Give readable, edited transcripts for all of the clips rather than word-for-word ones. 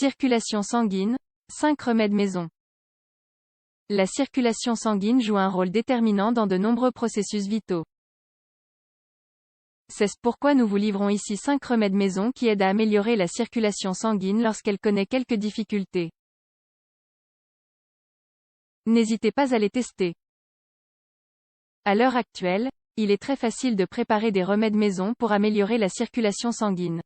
Circulation sanguine, 5 remèdes maison. La circulation sanguine joue un rôle déterminant dans de nombreux processus vitaux. C'est pourquoi nous vous livrons ici 5 remèdes maison qui aident à améliorer la circulation sanguine lorsqu'elle connaît quelques difficultés. N'hésitez pas à les tester. À l'heure actuelle, il est très facile de préparer des remèdes maison pour améliorer la circulation sanguine.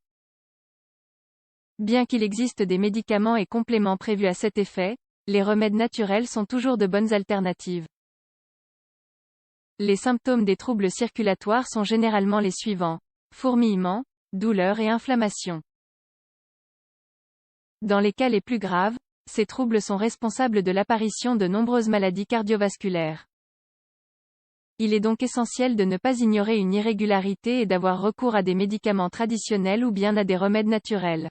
Bien qu'il existe des médicaments et compléments prévus à cet effet, les remèdes naturels sont toujours de bonnes alternatives. Les symptômes des troubles circulatoires sont généralement les suivants: fourmillements, douleurs et inflammation. Dans les cas les plus graves, ces troubles sont responsables de l'apparition de nombreuses maladies cardiovasculaires. Il est donc essentiel de ne pas ignorer une irrégularité et d'avoir recours à des médicaments traditionnels ou bien à des remèdes naturels.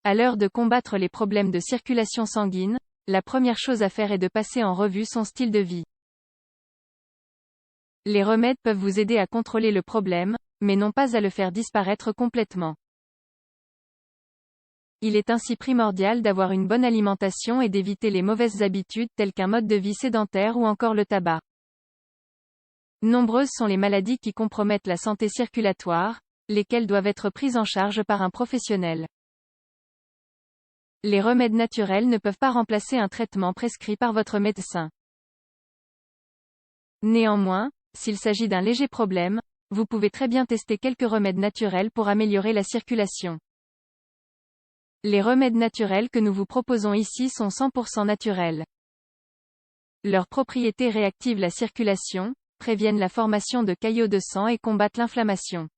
À l'heure de combattre les problèmes de circulation sanguine, la première chose à faire est de passer en revue son style de vie. Les remèdes peuvent vous aider à contrôler le problème, mais non pas à le faire disparaître complètement. Il est ainsi primordial d'avoir une bonne alimentation et d'éviter les mauvaises habitudes telles qu'un mode de vie sédentaire ou encore le tabac. Nombreuses sont les maladies qui compromettent la santé circulatoire, lesquelles doivent être prises en charge par un professionnel. Les remèdes naturels ne peuvent pas remplacer un traitement prescrit par votre médecin. Néanmoins, s'il s'agit d'un léger problème, vous pouvez très bien tester quelques remèdes naturels pour améliorer la circulation. Les remèdes naturels que nous vous proposons ici sont 100% naturels. Leurs propriétés réactivent la circulation, préviennent la formation de caillots de sang et combattent l'inflammation.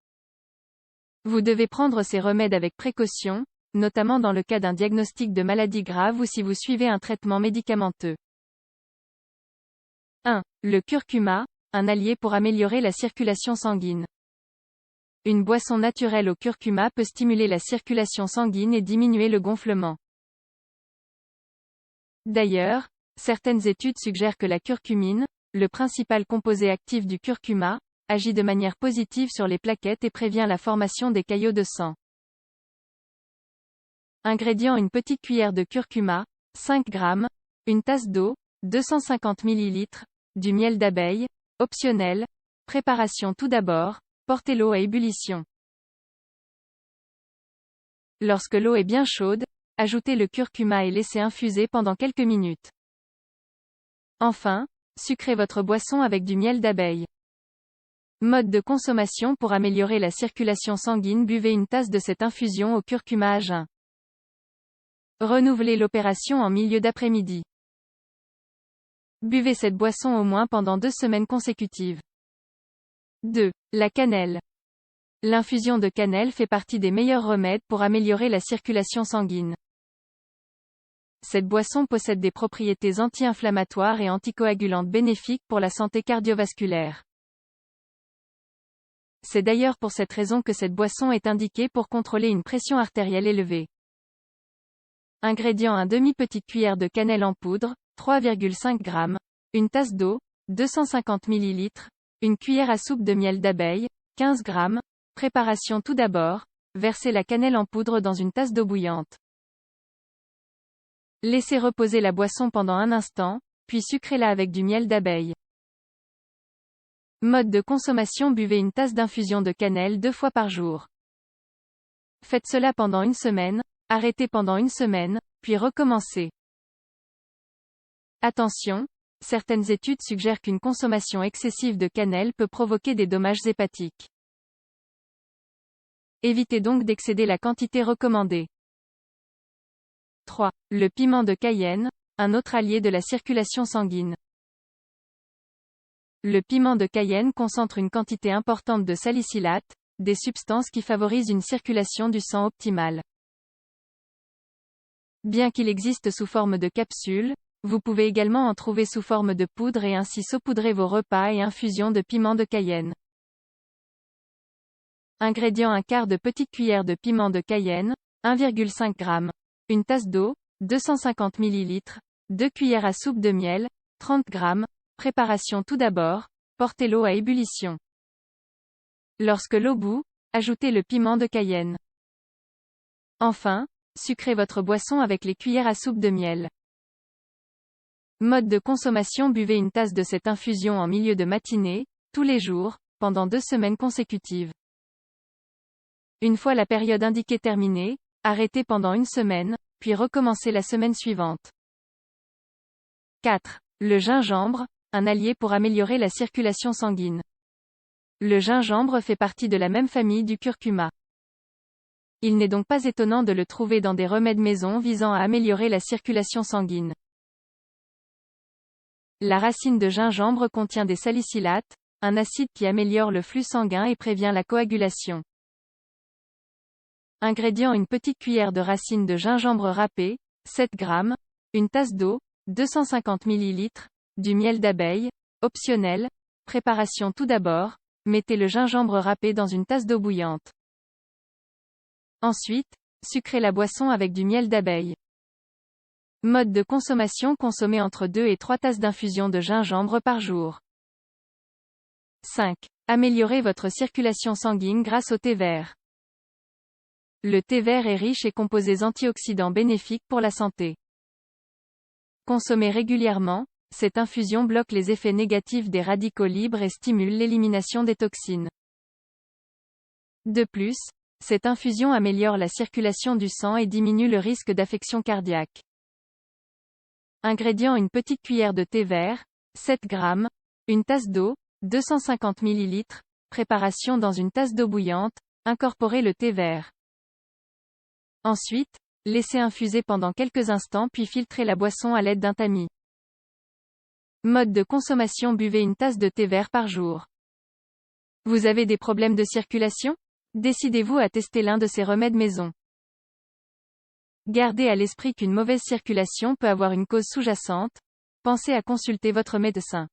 Vous devez prendre ces remèdes avec précaution, notamment dans le cas d'un diagnostic de maladie grave ou si vous suivez un traitement médicamenteux. 1. Le curcuma, un allié pour améliorer la circulation sanguine. Une boisson naturelle au curcuma peut stimuler la circulation sanguine et diminuer le gonflement. D'ailleurs, certaines études suggèrent que la curcumine, le principal composé actif du curcuma, agit de manière positive sur les plaquettes et prévient la formation des caillots de sang. Ingrédients: une petite cuillère de curcuma, 5 g, une tasse d'eau, 250 ml, du miel d'abeille, optionnel. Préparation: tout d'abord, portez l'eau à ébullition. Lorsque l'eau est bien chaude, ajoutez le curcuma et laissez infuser pendant quelques minutes. Enfin, sucrez votre boisson avec du miel d'abeille. Mode de consommation: pour améliorer la circulation sanguine, buvez une tasse de cette infusion au curcuma à jeun. Renouvelez l'opération en milieu d'après-midi. Buvez cette boisson au moins pendant 2 semaines consécutives. 2. La cannelle. L'infusion de cannelle fait partie des meilleurs remèdes pour améliorer la circulation sanguine. Cette boisson possède des propriétés anti-inflammatoires et anticoagulantes bénéfiques pour la santé cardiovasculaire. C'est d'ailleurs pour cette raison que cette boisson est indiquée pour contrôler une pression artérielle élevée. Ingrédients: un demi-petite cuillère de cannelle en poudre, 3,5 g, une tasse d'eau, 250 ml, une cuillère à soupe de miel d'abeille, 15 g. Préparation: tout d'abord, versez la cannelle en poudre dans une tasse d'eau bouillante. Laissez reposer la boisson pendant un instant, puis sucrez-la avec du miel d'abeille. Mode de consommation: buvez une tasse d'infusion de cannelle 2 fois par jour. Faites cela pendant une semaine, arrêtez pendant une semaine, puis recommencez. Attention, certaines études suggèrent qu'une consommation excessive de cannelle peut provoquer des dommages hépatiques. Évitez donc d'excéder la quantité recommandée. 3. Le piment de Cayenne, un autre allié de la circulation sanguine. Le piment de Cayenne concentre une quantité importante de salicylates, des substances qui favorisent une circulation du sang optimale. Bien qu'il existe sous forme de capsules, vous pouvez également en trouver sous forme de poudre et ainsi saupoudrer vos repas et infusions de piment de Cayenne. Ingrédients: un quart de petite cuillère de piment de Cayenne, 1,5 g, une tasse d'eau, 250 ml, 2 cuillères à soupe de miel, 30 g. Préparation: tout d'abord, portez l'eau à ébullition. Lorsque l'eau bout, ajoutez le piment de Cayenne. Enfin, sucrez votre boisson avec les cuillères à soupe de miel. Mode de consommation: buvez une tasse de cette infusion en milieu de matinée, tous les jours, pendant 2 semaines consécutives. Une fois la période indiquée terminée, arrêtez pendant 1 semaine, puis recommencez la semaine suivante. 4. Le gingembre, un allié pour améliorer la circulation sanguine. Le gingembre fait partie de la même famille du curcuma. Il n'est donc pas étonnant de le trouver dans des remèdes maison visant à améliorer la circulation sanguine. La racine de gingembre contient des salicylates, un acide qui améliore le flux sanguin et prévient la coagulation. Ingrédients: une petite cuillère de racine de gingembre râpée, 7 g, une tasse d'eau, 250 ml, du miel d'abeille, optionnel. Préparation: tout d'abord, mettez le gingembre râpé dans une tasse d'eau bouillante. Ensuite, sucrez la boisson avec du miel d'abeille. Mode de consommation: consommez entre 2 et 3 tasses d'infusion de gingembre par jour. 5. Améliorez votre circulation sanguine grâce au thé vert. Le thé vert est riche et composés antioxydants bénéfiques pour la santé. Consommez régulièrement, cette infusion bloque les effets négatifs des radicaux libres et stimule l'élimination des toxines. De plus, cette infusion améliore la circulation du sang et diminue le risque d'affection cardiaque. Ingrédients: une petite cuillère de thé vert, 7 g, une tasse d'eau, 250 ml. Préparation: dans une tasse d'eau bouillante, incorporez le thé vert. Ensuite, laissez infuser pendant quelques instants puis filtrez la boisson à l'aide d'un tamis. Mode de consommation: buvez une tasse de thé vert par jour. Vous avez des problèmes de circulation? Décidez-vous à tester l'un de ces remèdes maison. Gardez à l'esprit qu'une mauvaise circulation peut avoir une cause sous-jacente. Pensez à consulter votre médecin.